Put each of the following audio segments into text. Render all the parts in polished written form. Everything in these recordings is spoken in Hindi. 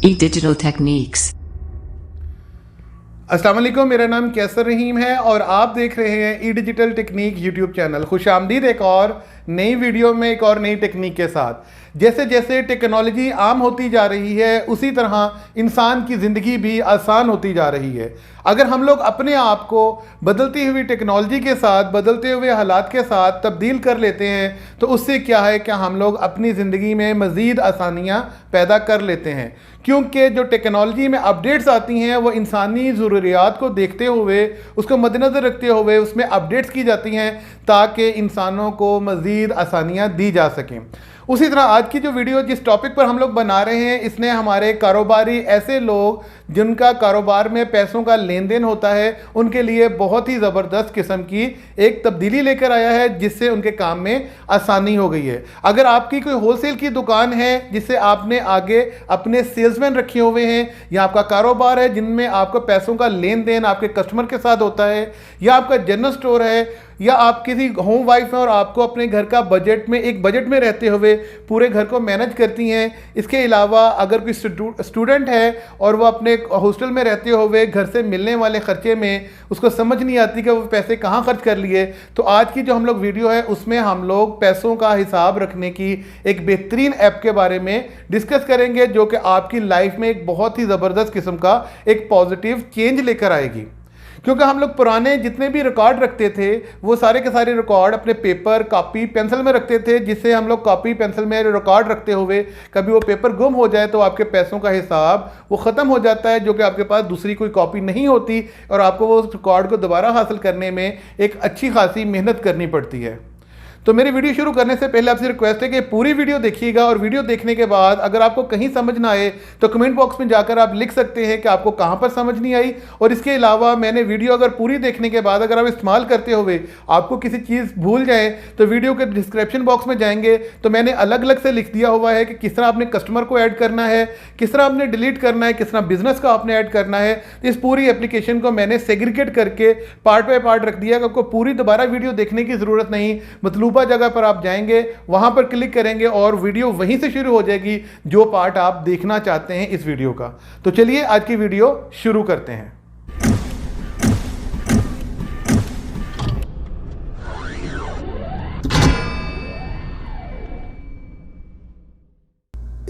E-Digital Techniques। अस्सलाम वालेकुम, मेरा नाम कैसर रहीम है और आप देख रहे हैं ई डिजिटल टेक्निक यूट्यूब चैनल। खुशामदीद एक और नई वीडियो में एक और नई टेक्निक के साथ। जैसे जैसे टेक्नोलॉजी आम होती जा रही है उसी तरह इंसान की ज़िंदगी भी आसान होती जा रही है। अगर हम लोग अपने आप को बदलती हुई टेक्नोलॉजी के साथ, बदलते हुए हालात के साथ तब्दील कर लेते हैं तो उससे क्या है कि हम लोग अपनी ज़िंदगी में मज़ीद आसानियाँ पैदा कर लेते हैं, क्योंकि जो टेक्नोलॉजी में अपडेट्स आती हैं वो इंसानी ज़रूरियात को देखते हुए, उसको मद्देनज़र रखते हुए उसमें अपडेट्स की जाती हैं ताकि इंसानों को मज़ीद आसानियाँ दी जा सकें। उसी तरह आज की जो वीडियो जिस टॉपिक पर हम लोग बना रहे हैं, इसने हमारे कारोबारी, ऐसे लोग जिनका कारोबार में पैसों का लेन देन होता है, उनके लिए बहुत ही ज़बरदस्त किस्म की एक तब्दीली लेकर आया है जिससे उनके काम में आसानी हो गई है। अगर आपकी कोई होलसेल की दुकान है जिससे आपने आगे अपने सेल्समैन रखे हुए हैं, या आपका कारोबार है जिनमें आपको पैसों का लेन देन आपके कस्टमर के साथ होता है, या आपका जनरल स्टोर है, या आप किसी होम वाइफ हैं और आपको अपने घर का एक बजट में रहते हुए पूरे घर को मैनेज करती हैं। इसके अलावा अगर कोई स्टूडेंट है और वो अपने हॉस्टल में रहते हुए घर से मिलने वाले ख़र्चे में उसको समझ नहीं आती कि वो पैसे कहाँ खर्च कर लिए, तो आज की जो हम लोग वीडियो है उसमें हम लोग पैसों का हिसाब रखने की एक बेहतरीन ऐप के बारे में डिस्कस करेंगे जो कि आपकी लाइफ में एक बहुत ही ज़बरदस्त किस्म का एक पॉजिटिव चेंज लेकर आएगी। क्योंकि हम लोग पुराने जितने भी रिकॉर्ड रखते थे वो सारे के सारे रिकॉर्ड अपने पेपर, कॉपी, पेंसिल में रखते थे, जिससे हम लोग कॉपी पेंसिल में रिकॉर्ड रखते हुए कभी वो पेपर गुम हो जाए तो आपके पैसों का हिसाब वो ख़त्म हो जाता है, जो कि आपके पास दूसरी कोई कॉपी नहीं होती और आपको वो रिकॉर्ड को दोबारा हासिल करने में एक अच्छी खासी मेहनत करनी पड़ती है। तो मेरी वीडियो शुरू करने से पहले आपसे रिक्वेस्ट है कि पूरी वीडियो देखिएगा और वीडियो देखने के बाद अगर आपको कहीं समझ ना आए तो कमेंट बॉक्स में जाकर आप लिख सकते हैं कि आपको कहां पर समझ नहीं आई। और इसके अलावा मैंने वीडियो अगर पूरी देखने के बाद अगर आप इस्तेमाल करते हुए आपको किसी चीज़ भूल जाए तो वीडियो के डिस्क्रिप्शन बॉक्स में जाएंगे तो मैंने अलग अलग से लिख दिया हुआ है कि किस तरह आपने कस्टमर को ऐड करना है, किस तरह आपने डिलीट करना है, किस तरह बिजनेस का आपने ऐड करना है। इस पूरी एप्लीकेशन को मैंने सेग्रीगेट करके पार्ट बाय पार्ट रख दिया कि आपको पूरी दोबारा वीडियो देखने की ज़रूरत नहीं। मतलब जगह पर आप जाएंगे, वहां पर क्लिक करेंगे और वीडियो वहीं से शुरू हो जाएगी जो पार्ट आप देखना चाहते हैं इस वीडियो का। तो चलिए आज की वीडियो शुरू करते हैं।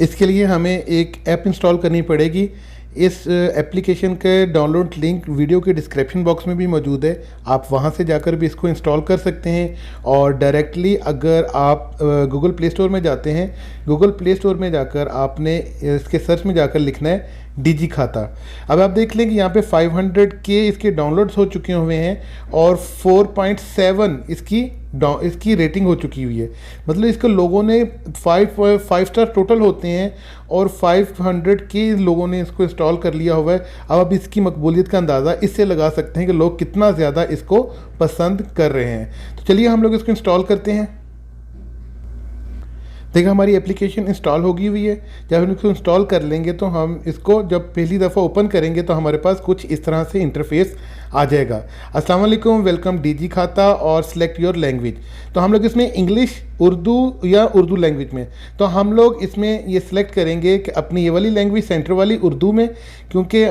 इसके लिए हमें एक ऐप इंस्टॉल करनी पड़ेगी। इस एप्लीकेशन के डाउनलोड लिंक वीडियो के डिस्क्रिप्शन बॉक्स में भी मौजूद है, आप वहां से जाकर भी इसको इंस्टॉल कर सकते हैं। और डायरेक्टली अगर आप गूगल प्ले स्टोर में जाते हैं, गूगल प्ले स्टोर में जाकर आपने इसके सर्च में जाकर लिखना है डिजी खाता। अब आप देख लें कि यहाँ पे 500K इसके डाउनलोड्स हो चुके हुए हैं और 4.7 इसकी रेटिंग हो चुकी हुई है। मतलब इसको लोगों ने 5 स्टार टोटल होते हैं और 500K लोगों ने इसको इंस्टॉल कर लिया हुआ है। अब आप इसकी मकबूलियत का अंदाज़ा इससे लगा सकते हैं कि लोग कितना ज़्यादा इसको पसंद कर रहे हैं। तो चलिए हम लोग इसको इंस्टॉल करते हैं। देखिए हमारी एप्लीकेशन इंस्टॉल होगी हुई है। जब हम इसको इंस्टॉल कर लेंगे तो हम इसको जब पहली दफ़ा ओपन करेंगे तो हमारे पास कुछ इस तरह से इंटरफेस आ जाएगा। अस्सलाम वालेकुम, वेलकम डीजी खाता और सिलेक्ट योर लैंग्वेज। तो हम लोग इसमें इंग्लिश, उर्दू या उर्दू लैंग्वेज में, तो हम लोग इसमें ये सिलेक्ट करेंगे कि अपनी ये वाली लैंग्वेज सेंटर वाली उर्दू में, क्योंकि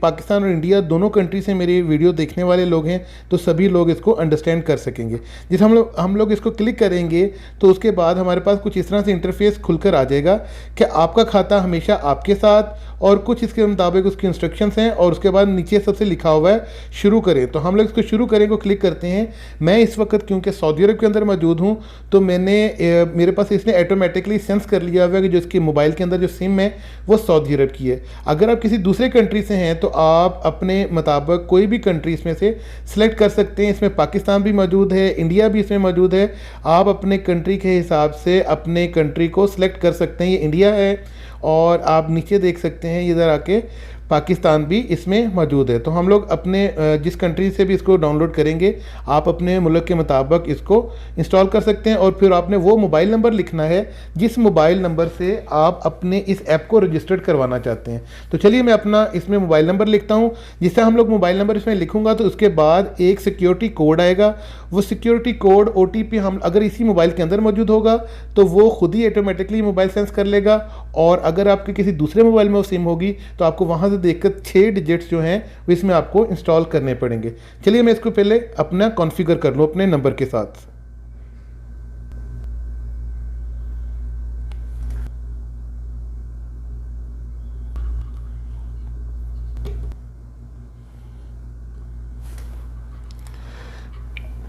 पाकिस्तान और इंडिया दोनों कंट्री से मेरी वीडियो देखने वाले लोग हैं तो सभी लोग इसको अंडरस्टैंड कर सकेंगे। जिस हम लोग इसको क्लिक करेंगे तो उसके बाद हमारे पास कुछ इस तरह से इंटरफेस खुलकर आ जाएगा कि आपका खाता हमेशा आपके साथ, और कुछ इसके मुताबिक उसकी इंस्ट्रक्शंस हैं। और उसके बाद नीचे सबसे लिखा हुआ है शुरू करें, तो हम लोग इसको शुरू करें को क्लिक करते हैं। मैं इस वक्त क्योंकि सऊदी अरब के अंदर मौजूद हूँ तो मेरे पास इसने ऑटोमेटिकली सेंस कर लिया हुआ है कि जो इसके मोबाइल के अंदर जो सिम है वो सऊदी अरब की है। अगर आप किसी दूसरे कंट्री से हैं तो आप अपने मुताबिक कोई भी कंट्री इसमें से सिलेक्ट कर सकते हैं। इसमें पाकिस्तान भी मौजूद है, इंडिया भी इसमें मौजूद है। आप अपने कंट्री के हिसाब से अपने कंट्री को सिलेक्ट कर सकते हैं। ये इंडिया है और आप नीचे देख सकते हैं इधर आके पाकिस्तान भी इसमें मौजूद है। तो हम लोग अपने जिस कंट्री से भी इसको डाउनलोड करेंगे आप अपने मुल्क के मुताबिक इसको इंस्टॉल कर सकते हैं। और फिर आपने वो मोबाइल नंबर लिखना है जिस मोबाइल नंबर से आप अपने इस ऐप को रजिस्टर्ड करवाना चाहते हैं। तो चलिए मैं अपना इसमें मोबाइल नंबर लिखता हूँ। जिससे हम लोग मोबाइल नंबर इसमें लिखूँगा तो उसके बाद एक सिक्योरिटी कोड आएगा। वो सिक्योरिटी कोड OTP हम अगर इसी मोबाइल के अंदर मौजूद होगा तो वो खुद ही ऑटोमेटिकली मोबाइल सेंस कर लेगा, और अगर आपके किसी दूसरे मोबाइल में वो सिम होगी तो आपको वहाँ से देखकर 6 डिजिट्स जो हैं वो इसमें आपको इंस्टॉल करने पड़ेंगे। चलिए मैं इसको पहले अपना कॉन्फ़िगर कर लूँ अपने नंबर के साथ।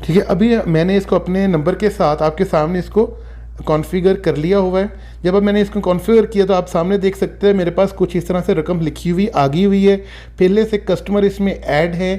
ठीक है, अभी मैंने इसको अपने नंबर के साथ आपके सामने इसको कॉन्फ़िगर कर लिया हुआ है। जब अब मैंने इसको कॉन्फ़िगर किया तो आप सामने देख सकते हैं मेरे पास कुछ इस तरह से रकम लिखी हुई आ गई हुई है। पहले से कस्टमर इसमें ऐड है,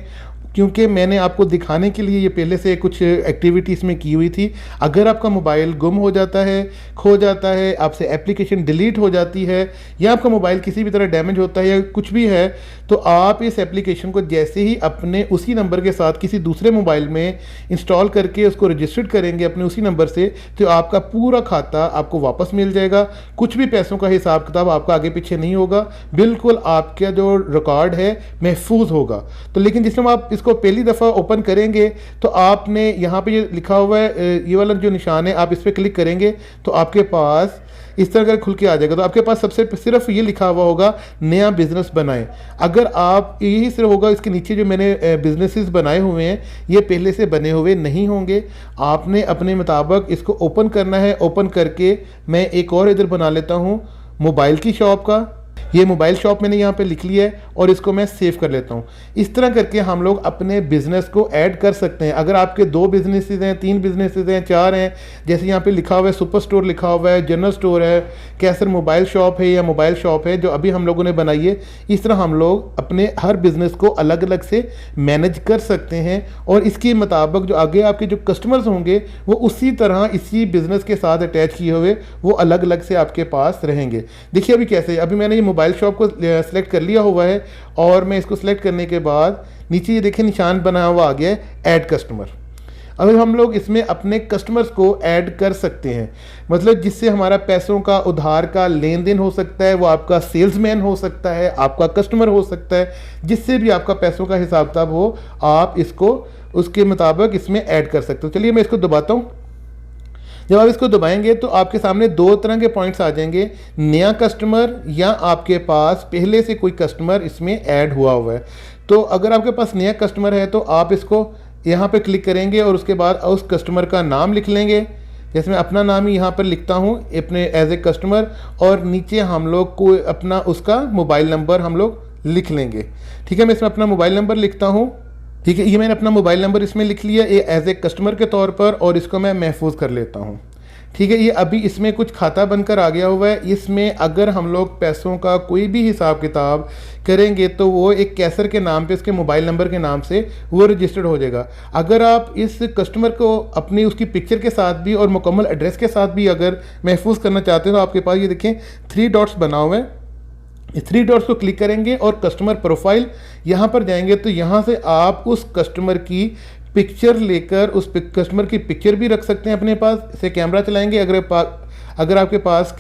क्योंकि मैंने आपको दिखाने के लिए ये पहले से कुछ एक्टिविटी इसमें की हुई थी। अगर आपका मोबाइल गुम हो जाता है, खो जाता है, आपसे एप्लीकेशन डिलीट हो जाती है, या आपका मोबाइल किसी भी तरह डैमेज होता है या कुछ भी है, तो आप इस एप्लीकेशन को जैसे ही अपने उसी नंबर के साथ किसी दूसरे मोबाइल में इंस्टॉल करके उसको रजिस्टर्ड करेंगे अपने उसी नंबर से, तो आपका पूरा खाता आपको वापस मिल जाएगा। कुछ भी पैसों का हिसाब किताब आपका आगे पीछे नहीं होगा, बिल्कुल आपका जो रिकॉर्ड है महफूज होगा। तो लेकिन जिस समय आप इसको पहली दफ़ा ओपन करेंगे तो आपने यहाँ पे ये लिखा हुआ है, ये वाला जो निशान है, आप इस पर क्लिक करेंगे तो आपके पास इस तरह का खुल के आ जाएगा। तो आपके पास सबसे सिर्फ ये लिखा हुआ होगा नया बिजनेस बनाएं। अगर आप यही सिर्फ होगा, इसके नीचे जो मैंने बिजनेसेस बनाए हुए हैं ये पहले से बने हुए नहीं होंगे। आपने अपने मुताबिक इसको ओपन करना है। ओपन करके मैं एक और इधर बना लेता हूँ मोबाइल की शॉप का। ये मोबाइल शॉप मैंने यहाँ पे लिख लिया है और इसको मैं सेव कर लेता हूँ। इस तरह करके हम लोग अपने बिजनेस को ऐड कर सकते हैं। अगर आपके 2 बिजनेसेस हैं, 3 बिजनेसेस हैं, 4 हैं, जैसे यहाँ पे लिखा हुआ है सुपर स्टोर लिखा हुआ है, जनरल स्टोर है, कैसर मोबाइल शॉप है या मोबाइल शॉप है जो अभी हम लोगों ने बनाई है, इस तरह हम लोग अपने हर बिजनेस को अलग अलग से मैनेज कर सकते हैं। और इसके मुताबिक जो आगे आपके जो कस्टमर्स होंगे वो उसी तरह इसी बिजनेस के साथ अटैच किए हुए वो अलग अलग से आपके पास रहेंगे। देखिए अभी कैसे, अभी मैंने ये मोबाइल शॉप को सिलेक्ट कर लिया हुआ है और मैं इसको सिलेक्ट करने के बाद नीचे ये देखिए निशान बना हुआ आ गया है ऐड कस्टमर। अब हम लोग इसमें अपने कस्टमर्स को ऐड कर सकते हैं, मतलब जिससे हमारा पैसों का उधार का लेन देन हो सकता है। वो आपका सेल्समैन हो सकता है, आपका कस्टमर हो सकता है, जिससे भी आपका पैसों का हिसाब किताब हो आप इसको उसके मुताबिक इसमें ऐड कर सकते हो। चलिए मैं इसको दबाता हूँ। जब आप इसको दबाएंगे तो आपके सामने 2 तरह के पॉइंट्स आ जाएंगे, नया कस्टमर या आपके पास पहले से कोई कस्टमर इसमें ऐड हुआ है। तो अगर आपके पास नया कस्टमर है तो आप इसको यहाँ पे क्लिक करेंगे और उसके बाद उस कस्टमर का नाम लिख लेंगे। जैसे मैं अपना नाम ही यहाँ पर लिखता हूँ अपने एज ए कस्टमर, और नीचे हम लोग को अपना उसका मोबाइल नंबर हम लोग लिख लेंगे। ठीक है, मैं इसमें अपना मोबाइल नंबर लिखता हूँ। ठीक है, ये मैंने अपना मोबाइल नंबर इसमें लिख लिया एज ए कस्टमर के तौर पर, और इसको मैं महफूज कर लेता हूँ। ठीक है, ये अभी इसमें कुछ खाता बनकर आ गया हुआ है। इसमें अगर हम लोग पैसों का कोई भी हिसाब किताब करेंगे तो वो एक कैसर के नाम पे, उसके मोबाइल नंबर के नाम से वो रजिस्टर्ड हो जाएगा। अगर आप इस कस्टमर को अपनी उसकी पिक्चर के साथ भी और मुकम्मल एड्रेस के साथ भी अगर महफूज करना चाहते हैं तो आपके पास ये देखें 3 डॉट्स बना हुआ है। इस 3 डॉट्स को क्लिक करेंगे और कस्टमर प्रोफाइल यहाँ पर जाएंगे तो यहाँ से आप उस कस्टमर की पिक्चर लेकर उस कस्टमर की पिक्चर भी रख सकते हैं अपने पास। इसे कैमरा चलाएंगे, अगर आपके पास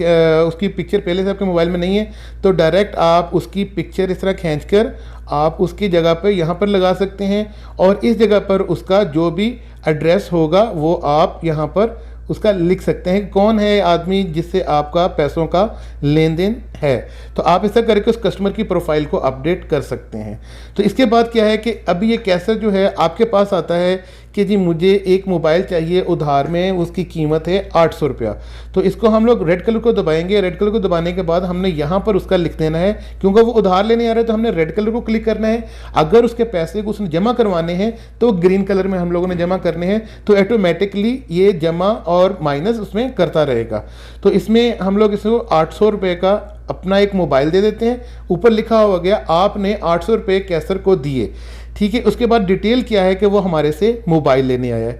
उसकी पिक्चर पहले से आपके मोबाइल में नहीं है तो डायरेक्ट आप उसकी पिक्चर इस तरह खींचकर आप उसकी जगह पर यहाँ पर लगा सकते हैं, और इस जगह पर उसका जो भी एड्रेस होगा वो आप यहाँ पर उसका लिख सकते हैं, कौन है आदमी जिससे आपका पैसों का लेन देन है। तो आप ऐसा करके उस कस्टमर की प्रोफाइल को अपडेट कर सकते हैं। तो इसके बाद क्या है कि अभी ये कैसर जो है आपके पास आता है कि जी मुझे एक मोबाइल चाहिए उधार में, उसकी कीमत है 800 रुपया। तो इसको हम लोग रेड कलर को दबाएंगे। रेड कलर को दबाने के बाद हमने यहाँ पर उसका लिख देना है, क्योंकि वो उधार लेने आ रहा है तो हमने रेड कलर को क्लिक करना है। अगर उसके पैसे को उसने जमा करवाने हैं तो ग्रीन कलर में हम लोगों ने जमा करने हैं, तो ऑटोमेटिकली ये जमा और माइनस उसमें करता रहेगा। तो इसमें हम लोग इसको 800 रुपये का अपना एक मोबाइल दे देते हैं। ऊपर लिखा हुआ गया आपने 800 रुपये कैसर को दिए। ठीक है, उसके बाद डिटेल क्या है कि वो हमारे से मोबाइल लेने आया है।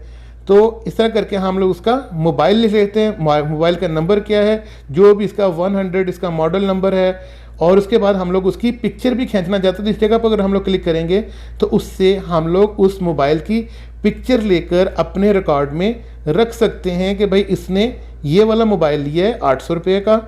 तो इस तरह करके हम लोग उसका मोबाइल लिख लेते हैं। मोबाइल का नंबर क्या है, जो भी इसका 100 इसका मॉडल नंबर है, और उसके बाद हम लोग उसकी पिक्चर भी खींचना चाहते हैं। तो इस जगह पर अगर हम लोग क्लिक करेंगे तो उससे हम लोग उस मोबाइल की पिक्चर लेकर अपने रिकॉर्ड में रख सकते हैं कि भाई इसने ये वाला मोबाइल लिया है 800 रुपये का।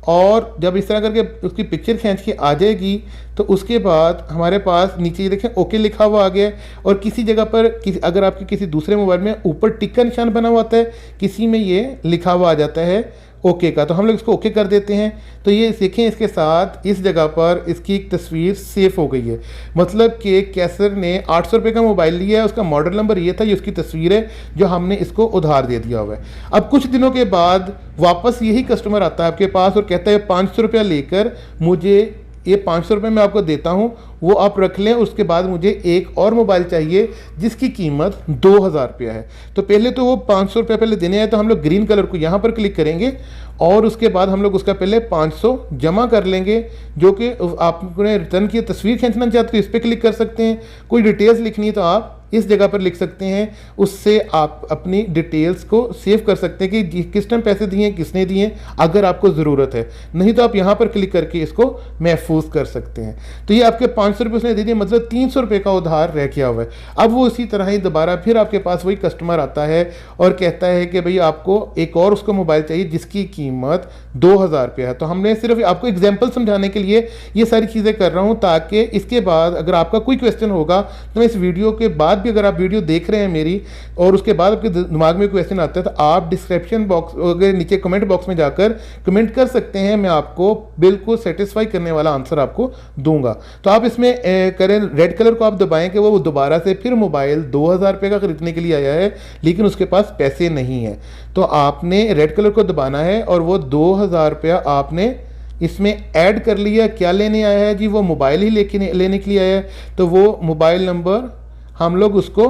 और जब इस तरह करके उसकी पिक्चर खींच के आ जाएगी तो उसके बाद हमारे पास नीचे ये देखें ओके लिखा हुआ आ गया है। और किसी जगह पर अगर आपके किसी दूसरे मोबाइल में ऊपर टिक का निशान बना हुआ होता है, किसी में ये लिखा हुआ आ जाता है ओके का, तो हम लोग इसको ओके कर देते हैं। तो ये देखें इसके साथ इस जगह पर इसकी एक तस्वीर सेव हो गई है। मतलब कि कैसर ने 800 रुपये का मोबाइल लिया है, उसका मॉडल नंबर ये था, ये उसकी तस्वीर है जो हमने इसको उधार दे दिया हुआ है। अब कुछ दिनों के बाद वापस यही कस्टमर आता है आपके पास और कहता है 500 रुपया लेकर मुझे ये 500 रुपये मैं आपको देता हूँ, वो आप रख लें, उसके बाद मुझे एक और मोबाइल चाहिए जिसकी कीमत 2000 रुपया है। तो पहले तो वो 500 रुपये पहले देने आए, तो हम लोग ग्रीन कलर को यहाँ पर क्लिक करेंगे और उसके बाद हम लोग उसका पहले 500 जमा कर लेंगे, जो कि आपने रिटर्न की तस्वीर खींचना चाहते हो इस पर क्लिक कर सकते हैं। कोई डिटेल्स लिखनी है तो आप इस जगह पर लिख सकते हैं, उससे आप अपनी डिटेल्स को सेव कर सकते हैं कि किस टाइम पैसे दिए, किसने दिए, अगर आपको ज़रूरत है। नहीं तो आप यहाँ पर क्लिक करके इसको महफूज कर सकते हैं। तो ये आपके 500 रुपये उसने दे दिए, मतलब 300 रुपये का उधार रह गया हुआ है। अब वो इसी तरह ही दोबारा फिर आपके पास वही कस्टमर आता है और कहता है कि भाई आपको एक और उसको मोबाइल चाहिए जिसकी कीमत 2000 रुपये है। तो हमने सिर्फ आपको एग्जाम्पल समझाने के लिए ये सारी चीज़ें कर रहा हूँ, ताकि इसके बाद अगर आपका कोई क्वेश्चन होगा तो मैं इस वीडियो के बाद भी, अगर आप वीडियो देख रहे हैं मेरी और उसके बाद आपके दिमाग में क्वेश्चन आता है, तो आप डिस्क्रिप्शन बॉक्स अगर नीचे कमेंट बॉक्स में जाकर कमेंट कर सकते हैं, मैं आपको बिल्कुल सेटिस्फाई करने वाला आंसर आपको दूंगा। तो आप इसमें करें, रेड कलर को आप दबाएं कि वो दोबारा से फिर मोबाइल 2000 रुपये का खरीदने के लिए आया है लेकिन उसके पास पैसे नहीं है। तो आपने रेड कलर को दबाना है और वो 2000 रुपया आपने इसमें ऐड कर लिया। क्या लेने आया है जी? वो मोबाइल ही लेने के लिए आया है। तो वो मोबाइल नंबर हम लोग उसको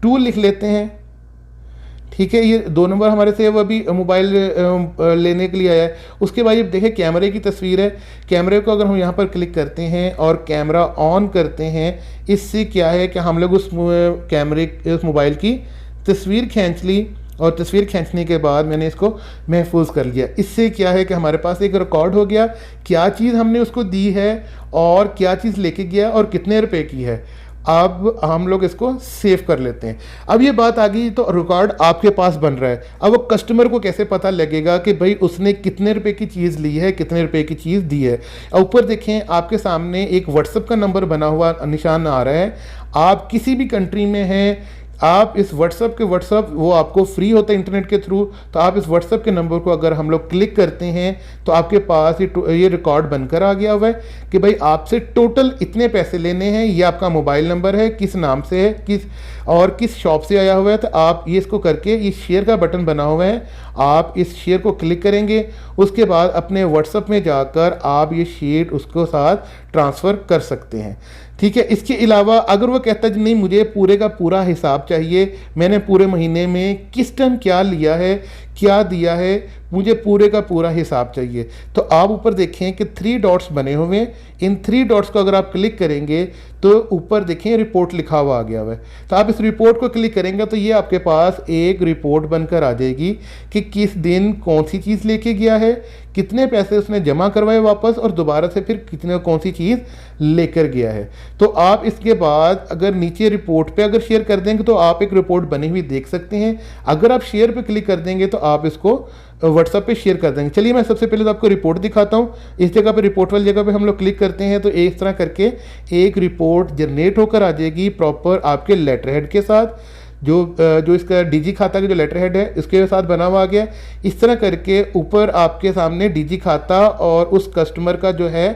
2 लिख लेते हैं, ठीक है। ये 2 नंबर हमारे से वो भी मोबाइल लेने के लिए आया है। उसके बाद ये देखें कैमरे की तस्वीर है। कैमरे को अगर हम यहाँ पर क्लिक करते हैं और कैमरा ऑन करते हैं, इससे क्या है कि हम लोग उस कैमरे उस मोबाइल की तस्वीर खींच ली और तस्वीर खींचने के बाद मैंने इसको महफूज कर लिया। इससे क्या है कि हमारे पास एक रिकॉर्ड हो गया, क्या चीज़ हमने उसको दी है और क्या चीज़ लेके गया और कितने रुपए की है। अब हम लोग इसको सेव कर लेते हैं। अब ये बात आ गई, तो रिकॉर्ड आपके पास बन रहा है। अब वो कस्टमर को कैसे पता लगेगा कि भाई उसने कितने रुपए की चीज़ ली है, कितने रुपए की चीज़ दी है। ऊपर देखें आपके सामने एक व्हाट्सएप का नंबर बना हुआ निशान आ रहा है। आप किसी भी कंट्री में हैं, आप इस व्हाट्सएप वो आपको फ्री होता है इंटरनेट के थ्रू। तो आप इस व्हाट्सएप के नंबर को अगर हम लोग क्लिक करते हैं तो आपके पास ये रिकॉर्ड बनकर आ गया हुआ है कि भाई आपसे टोटल इतने पैसे लेने हैं, ये आपका मोबाइल नंबर है, किस नाम से है, किस शॉप से आया हुआ है। तो आप ये इसको करके, ये शेयर का बटन बना हुआ है, आप इस शेयर को क्लिक करेंगे। उसके बाद अपने व्हाट्सएप में जाकर आप ये शेयर उसको साथ ट्रांसफ़र कर सकते हैं, ठीक है। इसके अलावा अगर वो कहता है नहीं मुझे पूरे का पूरा हिसाब चाहिए, मैंने पूरे महीने में किस टाइम क्या लिया है, क्या दिया है, मुझे पूरे का पूरा हिसाब चाहिए, तो आप ऊपर देखें कि 3 डॉट्स बने हुए हैं। इन 3 डॉट्स को अगर आप क्लिक करेंगे तो ऊपर देखें रिपोर्ट लिखा हुआ आ गया हुआ है। तो आप इस रिपोर्ट को क्लिक करेंगे तो ये आपके पास एक रिपोर्ट बनकर आ जाएगी कि किस दिन कौन सी चीज़ लेके गया है, कितने पैसे उसने जमा करवाए वापस और दोबारा से फिर कितने कौन सी चीज़ लेकर गया है। तो आप इसके बाद अगर नीचे रिपोर्ट पे अगर शेयर कर देंगे तो आप एक रिपोर्ट बनी हुई देख सकते हैं। अगर आप शेयर पे क्लिक कर देंगे तो आप इसको व्हाट्सएप पे शेयर कर देंगे। चलिए मैं सबसे पहले तो आपको रिपोर्ट दिखाता हूँ। इस जगह पे रिपोर्ट वाली जगह पे हम लोग क्लिक करते हैं तो इस तरह करके एक रिपोर्ट जनरेट होकर आ जाएगी प्रॉपर आपके लेटर हेड के साथ, जो इसका डीजी खाता का जो लेटर हेड है इसके साथ बना हुआ आ गया। इस तरह करके ऊपर आपके सामने डीजी खाता और उस कस्टमर का जो है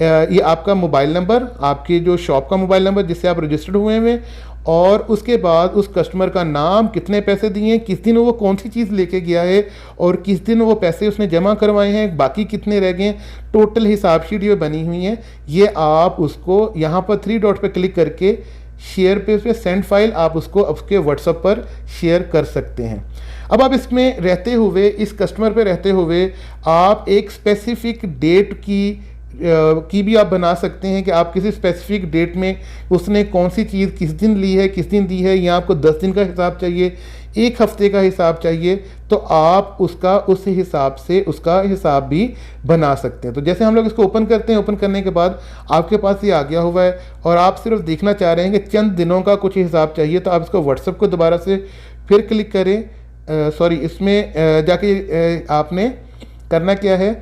ये आपका मोबाइल नंबर, आपकी जो शॉप का मोबाइल नंबर जिससे आप रजिस्टर्ड हुए हैं, और उसके बाद उस कस्टमर का नाम, कितने पैसे दिए, किस दिन वो कौन सी चीज़ लेके गया है और किस दिन वो पैसे उसने जमा करवाए हैं, बाकी कितने रह गए, टोटल हिसाब शीट ये बनी हुई है। ये आप उसको यहाँ पर 3 डॉट पे क्लिक करके शेयर पे, उस पर सेंड फाइल आप उसको उसके व्हाट्सएप पर शेयर कर सकते हैं। अब आप इसमें रहते हुए, इस कस्टमर पे रहते हुए आप एक स्पेसिफिक डेट की भी आप बना सकते हैं कि आप किसी स्पेसिफिक डेट में उसने कौन सी चीज़ किस दिन ली है, किस दिन दी है, या आपको 10 दिन का हिसाब चाहिए, 1 हफ्ते का हिसाब चाहिए, तो आप उसका उस हिसाब से उसका हिसाब भी बना सकते हैं। तो जैसे हम लोग इसको ओपन करते हैं, ओपन करने के बाद आपके पास ये आ गया हुआ है और आप सिर्फ देखना चाह रहे हैं कि चंद दिनों का कुछ हिसाब चाहिए, तो आप इसको व्हाट्सएप को दोबारा से फिर क्लिक करें। सॉरी, इसमें जाके आपने करना क्या है,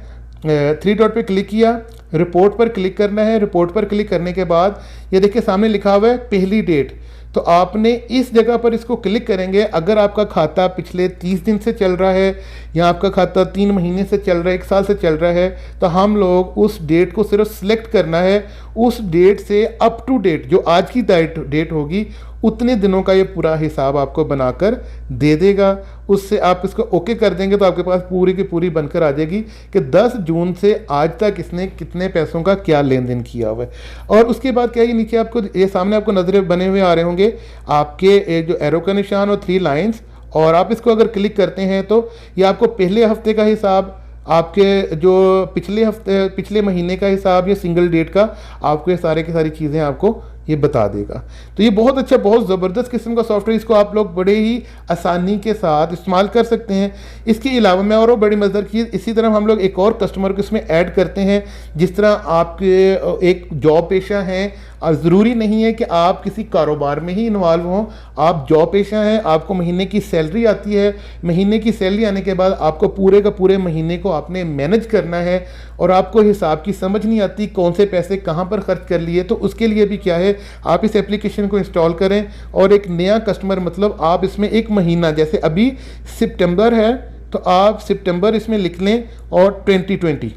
3 डॉट पे क्लिक किया, रिपोर्ट पर क्लिक करना है। रिपोर्ट पर क्लिक करने के बाद ये देखिए सामने लिखा हुआ है पहली डेट, तो आपने इस जगह पर इसको क्लिक करेंगे। अगर आपका खाता पिछले 30 दिन से चल रहा है या आपका खाता 3 महीने से चल रहा है, 1 साल से चल रहा है, तो हम लोग उस डेट को सिर्फ सिलेक्ट करना है। उस डेट से अप टू डेट जो आज की डेट होगी उतने दिनों का ये पूरा हिसाब आपको बनाकर दे देगा। उससे आप इसको ओके कर देंगे तो आपके पास पूरी की पूरी बनकर आ जाएगी कि 10 जून से आज तक इसने कितने पैसों का क्या लेन देन किया हुआ है। और उसके बाद क्या है, नीचे आपको ये सामने आपको नजरें बने हुए आ रहे होंगे आपके जो एरो का निशान और 3 लाइंस, और आप इसको अगर क्लिक करते हैं तो ये आपको पहले हफ्ते का हिसाब, आपके जो पिछले महीने का हिसाब या सिंगल डेट का आपको ये सारे की सारी चीज़ें आपको ये बता देगा। तो ये बहुत अच्छा, बहुत ज़बरदस्त किस्म का सॉफ्टवेयर, इसको आप लोग बड़े ही आसानी के साथ इस्तेमाल कर सकते हैं। इसके अलावा मैं और बड़ी मज़ेदार चीज़, इसी तरह हम लोग एक और कस्टमर को इसमें ऐड करते हैं। जिस तरह आपके एक जॉब पेशा हैं और ज़रूरी नहीं है कि आप किसी कारोबार में ही इन्वॉल्व हों, आप जॉब पेशा हैं, आपको महीने की सैलरी आती है, महीने की सैलरी आने के बाद आपको पूरे का पूरे महीने को आपने मैनेज करना है और आपको हिसाब की समझ नहीं आती कौन से पैसे कहाँ पर खर्च कर लिए, तो उसके लिए भी क्या है, आप इस एप्लीकेशन को इंस्टॉल करें और एक नया कस्टमर, मतलब आप इसमें एक महीना, जैसे अभी सितंबर है तो आप सितंबर इसमें लिख लें और 2020,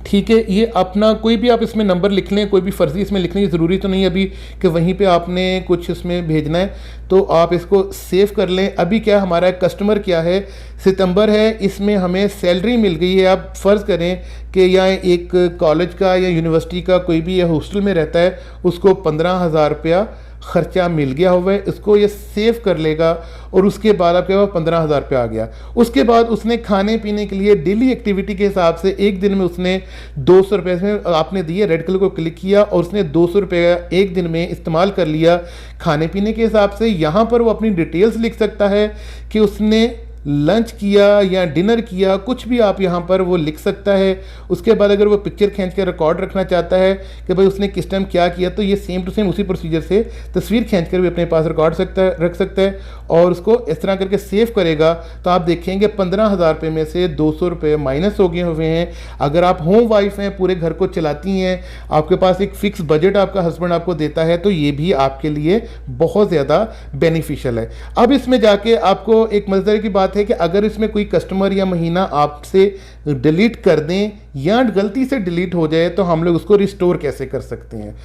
ठीक है। ये अपना कोई भी आप इसमें नंबर लिख लें, कोई भी फर्जी इसमें लिखने की ज़रूरी तो नहीं अभी कि वहीं पे आपने कुछ इसमें भेजना है, तो आप इसको सेव कर लें। अभी क्या हमारा कस्टमर क्या है, सितंबर है, इसमें हमें सैलरी मिल गई है। आप फ़र्ज़ करें कि या एक कॉलेज का या यूनिवर्सिटी का कोई भी या हॉस्टल में रहता है, उसको 15,000 रुपया खर्चा मिल गया हुआ है, इसको ये सेव कर लेगा और उसके बाद आपके पास 15,000 रुपया आ गया। उसके बाद उसने खाने पीने के लिए डेली एक्टिविटी के हिसाब से एक दिन में उसने 200 रुपये में आपने दिए, रेड कलर को क्लिक किया और उसने 200 रुपये एक दिन में इस्तेमाल कर लिया खाने पीने के हिसाब से। यहाँ पर वो अपनी डिटेल्स लिख सकता है कि उसने लंच किया या डिनर किया, कुछ भी आप यहाँ पर वो लिख सकता है। उसके बाद अगर वो पिक्चर खींच के रिकॉर्ड रखना चाहता है कि भाई उसने किस टाइम क्या किया, तो ये सेम टू सेम उसी प्रोसीजर से तस्वीर खींच कर भी अपने पास रिकॉर्ड रख सकता है और उसको इस तरह करके सेव करेगा। तो आप देखेंगे 15,000 रुपये में से 200 रुपये माइनस हो गए हुए हैं। अगर आप होम वाइफ हैं, पूरे घर को चलाती हैं, आपके पास एक फ़िक्स बजट आपका हस्बैंड आपको देता है, तो ये भी आपके लिए बहुत ज़्यादा बेनिफिशियल है। अब इसमें जाके आपको एक मज़ेदार की बात है कि अगर इसमें कोई कस्टमर या महीना आपसे डिलीट कर दें या गलती से डिलीट हो जाए तो हम लोग उसको रिस्टोर कैसे कर सकते हैं।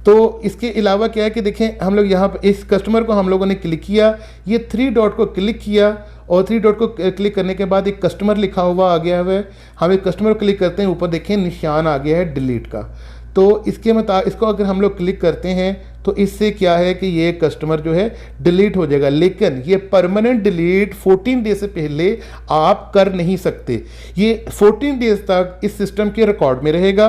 तो इसके अलावा क्या है कि देखें, हम लोग यहाँ पर इस कस्टमर को हम लोगों ने क्लिक किया, ये 3 डॉट को क्लिक किया और 3 डॉट को क्लिक करने के बाद एक कस्टमर लिखा हुआ आ गया है। हम एक कस्टमर को क्लिक करते हैं, ऊपर देखें निशान आ गया है डिलीट का। तो इसको अगर हम लोग क्लिक करते हैं तो इससे क्या है कि ये कस्टमर जो है डिलीट हो जाएगा, लेकिन ये परमानेंट डिलीट 14 डेज से पहले आप कर नहीं सकते। ये 14 डेज तक इस सिस्टम के रिकॉर्ड में रहेगा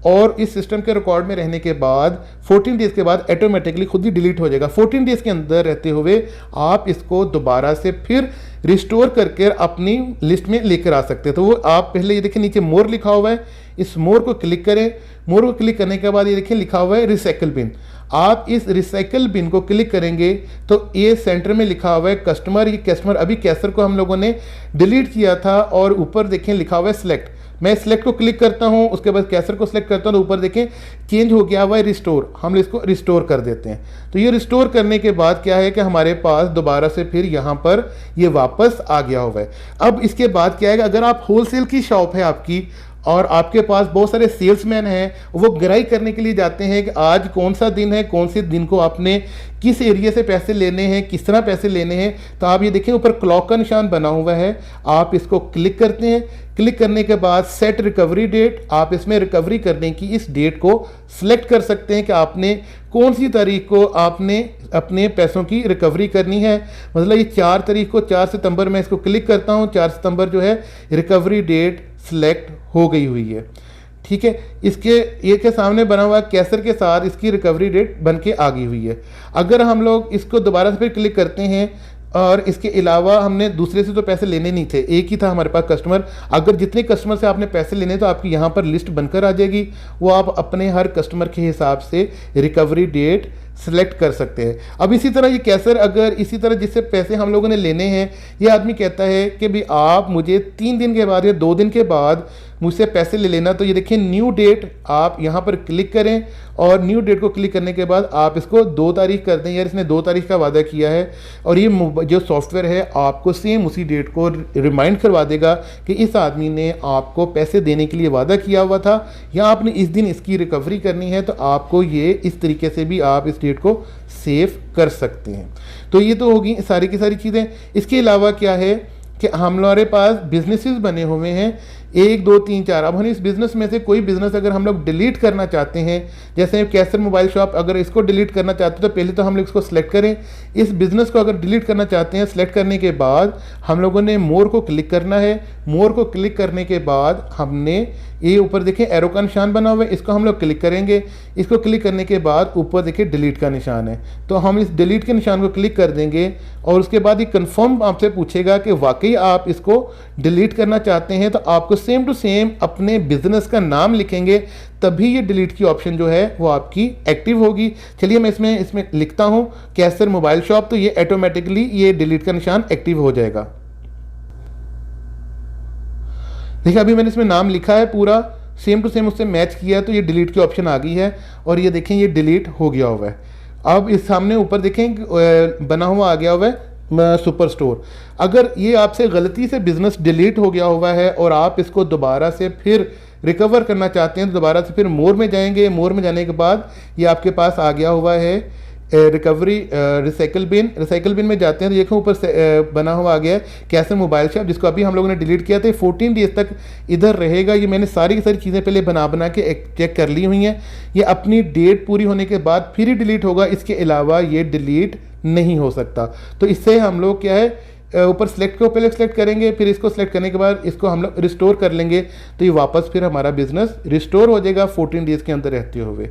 और इस सिस्टम के रिकॉर्ड में रहने के बाद 14 डेज के बाद ऑटोमेटिकली खुद ही डिलीट हो जाएगा। 14 डेज के अंदर रहते हुए आप इसको दोबारा से फिर रिस्टोर करके अपनी लिस्ट में लेकर आ सकते हैं। तो वो आप पहले ये देखिए नीचे मोर लिखा हुआ है, इस मोर को क्लिक करें। मोर को क्लिक करने के बाद ये देखिए लिखा हुआ है रिसाइकल बिन। आप इस रिसाइकल बिन को क्लिक करेंगे तो ये सेंटर में लिखा हुआ है कस्टमर। ये कस्टमर अभी कैसर को हम लोगों ने डिलीट किया था और ऊपर देखें लिखा हुआ है सिलेक्ट। मैं सिलेक्ट को क्लिक करता हूं, उसके बाद कैसर को सिलेक्ट करता हूं तो ऊपर देखें चेंज हो गया हुआ है रिस्टोर। हम इसको रिस्टोर कर देते हैं। तो ये रिस्टोर करने के बाद क्या है कि हमारे पास दोबारा से फिर यहाँ पर ये वापस आ गया हुआ है। अब इसके बाद क्या है कि अगर आप होलसेल की शॉप है आपकी और आपके पास बहुत सारे सेल्समैन हैं, वो गराई करने के लिए जाते हैं कि आज कौन सा दिन है, कौन से दिन को आपने किस एरिया से पैसे लेने हैं, किस तरह पैसे लेने हैं। तो आप ये देखें ऊपर क्लॉक का निशान बना हुआ है, आप इसको क्लिक करते हैं। क्लिक करने के बाद सेट रिकवरी डेट, आप इसमें रिकवरी करने की इस डेट को सिलेक्ट कर सकते हैं कि आपने कौन सी तारीख को आपने अपने पैसों की रिकवरी करनी है। मतलब ये 4 तारीख को 4 सितंबर में इसको क्लिक करता हूँ, 4 सितंबर जो है रिकवरी डेट सिलेक्ट हो गई हुई है। ठीक है, इसके ये के सामने बना हुआ कैसर के साथ इसकी रिकवरी डेट बन के आ गई हुई है। अगर हम लोग इसको दोबारा से फिर क्लिक करते हैं और इसके अलावा हमने दूसरे से तो पैसे लेने नहीं थे, एक ही था हमारे पास कस्टमर। अगर जितने कस्टमर से आपने पैसे लेने तो आपकी यहाँ पर लिस्ट बनकर आ जाएगी, वो आप अपने हर कस्टमर के हिसाब से रिकवरी डेट सेलेक्ट कर सकते हैं। अब इसी तरह ये कैसर अगर इसी तरह जिससे पैसे हम लोगों ने लेने हैं, ये आदमी कहता है कि भाई आप मुझे 3 दिन के बाद या 2 दिन के बाद मुझसे पैसे ले लेना, तो ये देखिए न्यू डेट, आप यहाँ पर क्लिक करें और न्यू डेट को क्लिक करने के बाद आप इसको 2 तारीख कर दें। यार इसने 2 तारीख का वादा किया है और ये जो सॉफ्टवेयर है आपको सेम उसी डेट को रिमाइंड करवा देगा कि इस आदमी ने आपको पैसे देने के लिए वादा किया हुआ था या आपने इस दिन इसकी रिकवरी करनी है, तो आपको ये इस तरीके से भी आप इस डेट को सेव कर सकते हैं। तो ये तो होगी सारी की सारी चीज़ें। इसके अलावा क्या है कि हमारे पास बिजनेसेस बने हुए हैं 1 2 3 4। अब हम इस बिज़नेस में से कोई बिज़नेस अगर हम लोग डिलीट करना चाहते हैं, जैसे कैसर मोबाइल शॉप, अगर इसको डिलीट करना चाहते हैं तो पहले तो हम लोग इसको सिलेक्ट करें। इस बिज़नेस को अगर डिलीट करना चाहते हैं, सिलेक्ट करने के बाद हम लोगों ने मोर को क्लिक करना है। मोर को क्लिक करने के बाद हमने ये ऊपर देखें एरो का निशान बना हुआ है, इसको हम लोग क्लिक करेंगे। इसको क्लिक करने के बाद ऊपर देखिए डिलीट का निशान है, तो हम इस डिलीट के निशान को क्लिक कर देंगे और उसके बाद ये कंफर्म आपसे पूछेगा कि वाकई आप इसको डिलीट करना चाहते हैं, तो आपको सेम टू सेम अपने बिजनेस का नाम लिखेंगे, तभी ये डिलीट की ऑप्शन जो है वो आपकी एक्टिव होगी। चलिए मैं इसमें लिखता हूँ कैसर मोबाइल शॉप, तो ये ऑटोमेटिकली ये डिलीट का निशान एक्टिव हो जाएगा। देखिए अभी मैंने इसमें नाम लिखा है, पूरा सेम टू सेम उससे मैच किया है, तो ये डिलीट की ऑप्शन आ गई है और ये देखें ये डिलीट हो गया हुआ है। अब इस सामने ऊपर देखें बना हुआ आ गया हुआ है सुपर स्टोर। अगर ये आपसे गलती से बिजनेस डिलीट हो गया हुआ है और आप इसको दोबारा से फिर रिकवर करना चाहते हैं, तो दोबारा से फिर मोर में जाएंगे। मोर में जाने के बाद ये आपके पास आ गया हुआ है रिकवरी रिसाइकल बिन में जाते हैं तो देखो ऊपर बना हुआ आ गया है कैसर मोबाइल शॉप, जिसको अभी हम लोगों ने डिलीट किया था। 14 डेज तक इधर रहेगा। ये मैंने सारी की सारी चीज़ें पहले बना के चेक कर ली हुई हैं। ये अपनी डेट पूरी होने के बाद फिर ही डिलीट होगा, इसके अलावा ये डिलीट नहीं हो सकता। तो इससे हम लोग क्या है ऊपर सेलेक्ट को पहले सेलेक्ट करेंगे, फिर इसको सेलेक्ट करने के बाद इसको हम लोग रिस्टोर कर लेंगे, तो ये वापस फिर हमारा बिजनेस रिस्टोर हो जाएगा 14 डेज़ के अंदर रहते हुए।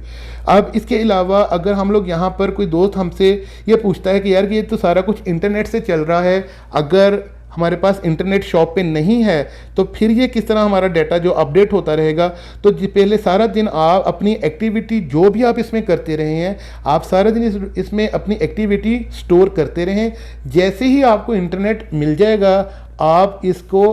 अब इसके अलावा अगर हम लोग यहाँ पर कोई दोस्त हमसे ये पूछता है कि यार ये तो सारा कुछ इंटरनेट से चल रहा है, अगर हमारे पास इंटरनेट शॉप पे नहीं है तो फिर ये किस तरह हमारा डाटा जो अपडेट होता रहेगा। तो पहले सारा दिन आप अपनी एक्टिविटी जो भी आप इसमें करते रहे हैं, आप सारा दिन इसमें अपनी एक्टिविटी स्टोर करते रहें। जैसे ही आपको इंटरनेट मिल जाएगा आप इसको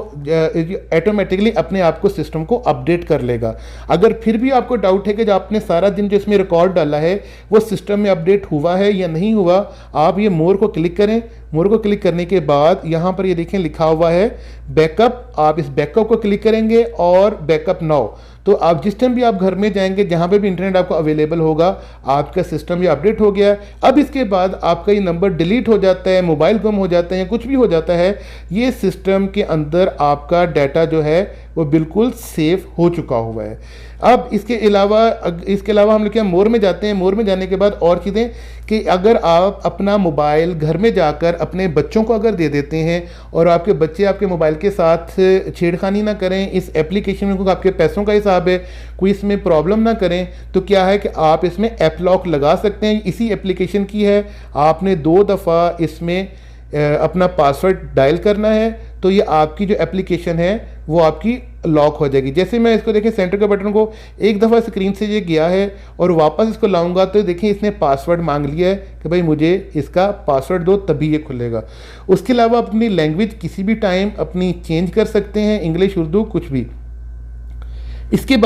ऑटोमेटिकली अपने आप को सिस्टम को अपडेट कर लेगा। अगर फिर भी आपको डाउट है कि जो आपने सारा दिन जो इसमें रिकॉर्ड डाला है वो सिस्टम में अपडेट हुआ है या नहीं हुआ, आप ये मोर को क्लिक करें। मोर को क्लिक करने के बाद यहाँ पर ये देखें लिखा हुआ है बैकअप, आप इस बैकअप को क्लिक करेंगे और बैकअप नाउ। तो आप जिस टाइम भी आप घर में जाएंगे, जहाँ पे भी इंटरनेट आपको अवेलेबल होगा, आपका सिस्टम ये अपडेट हो गया। अब इसके बाद आपका ये नंबर डिलीट हो जाता है, मोबाइल गुम हो जाता है या कुछ भी हो जाता है, ये सिस्टम के अंदर आपका डाटा जो है वो बिल्कुल सेफ हो चुका हुआ है। अब इसके अलावा हम लोग क्या मोर में जाते हैं। मोर में जाने के बाद और चीज़ें कि अगर आप अपना मोबाइल घर में जाकर अपने बच्चों को अगर दे देते हैं और आपके बच्चे आपके मोबाइल के साथ छेड़खानी ना करें, इस एप्लीकेशन में क्योंकि आपके पैसों का हिसाब है, कोई इसमें प्रॉब्लम ना करें, तो क्या है कि आप इसमें ऐप लॉक लगा सकते हैं। इसी एप्लीकेशन की है, आपने 2 दफ़ा इसमें अपना पासवर्ड डायल करना है, तो ये आपकी जो एप्लीकेशन है वो आपकी लॉक हो जाएगी। जैसे मैं इसको देखें सेंटर के बटन को एक दफ़ा स्क्रीन से ये गया है और वापस इसको लाऊंगा तो देखिए इसने पासवर्ड मांग लिया है कि भाई मुझे इसका पासवर्ड दो, तभी ये खुलेगा। उसके अलावा अपनी लैंग्वेज किसी भी टाइम अपनी चेंज कर सकते हैं, इंग्लिश उर्दू कुछ भी। इसके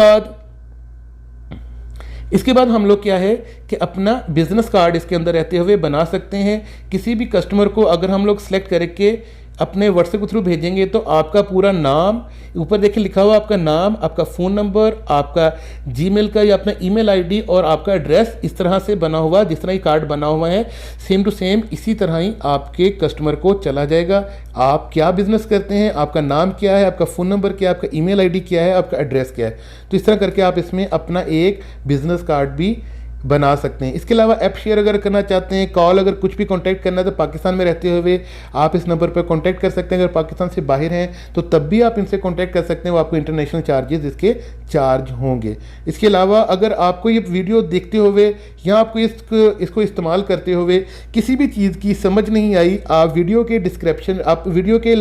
बाद हम लोग क्या है कि अपना बिजनेस कार्ड इसके अंदर रहते हुए बना सकते हैं। किसी भी कस्टमर को अगर हम लोग सेलेक्ट करके अपने व्हाट्सएप के थ्रू भेजेंगे तो आपका पूरा नाम, ऊपर देखिए लिखा हुआ आपका नाम, आपका फ़ोन नंबर, आपका जीमेल का या अपना ईमेल आईडी और आपका एड्रेस इस तरह से बना हुआ, जिस तरह ही कार्ड बना हुआ है सेम टू सेम इसी तरह ही आपके कस्टमर को चला जाएगा। आप क्या बिजनेस करते हैं, आपका नाम क्या है, आपका फ़ोन नंबर क्या है, आपका ईमेल आईडी क्या है, आपका एड्रेस क्या है, तो इस तरह करके आप इसमें अपना एक बिजनेस कार्ड भी बना सकते हैं। इसके अलावा ऐप शेयर अगर करना चाहते हैं, कॉल अगर कुछ भी कांटेक्ट करना है तो पाकिस्तान में रहते हुए आप इस नंबर पर कांटेक्ट कर सकते हैं। अगर पाकिस्तान से बाहर हैं तो तब भी आप इनसे कांटेक्ट कर सकते हैं, वो आपको इंटरनेशनल चार्जेस इसके चार्ज होंगे। इसके अलावा अगर आपको ये वीडियो देखते हुए या आपको इसको इस्तेमाल करते हुए किसी भी चीज़ की समझ नहीं आई, आप वीडियो के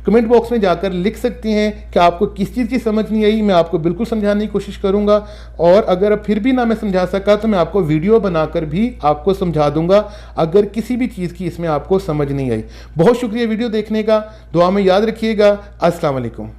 कमेंट बॉक्स में जाकर लिख सकते हैं कि आपको किस चीज़ की समझ नहीं आई। मैं आपको बिल्कुल समझाने की कोशिश करूँगा, और अगर अब फिर भी ना मैं समझा सका तो मैं आपको वीडियो बनाकर भी आपको समझा दूँगा अगर किसी भी चीज़ की इसमें आपको समझ नहीं आई। बहुत शुक्रिया वीडियो देखने का, दुआ में याद रखिएगा। अस्सलाम वालेकुम।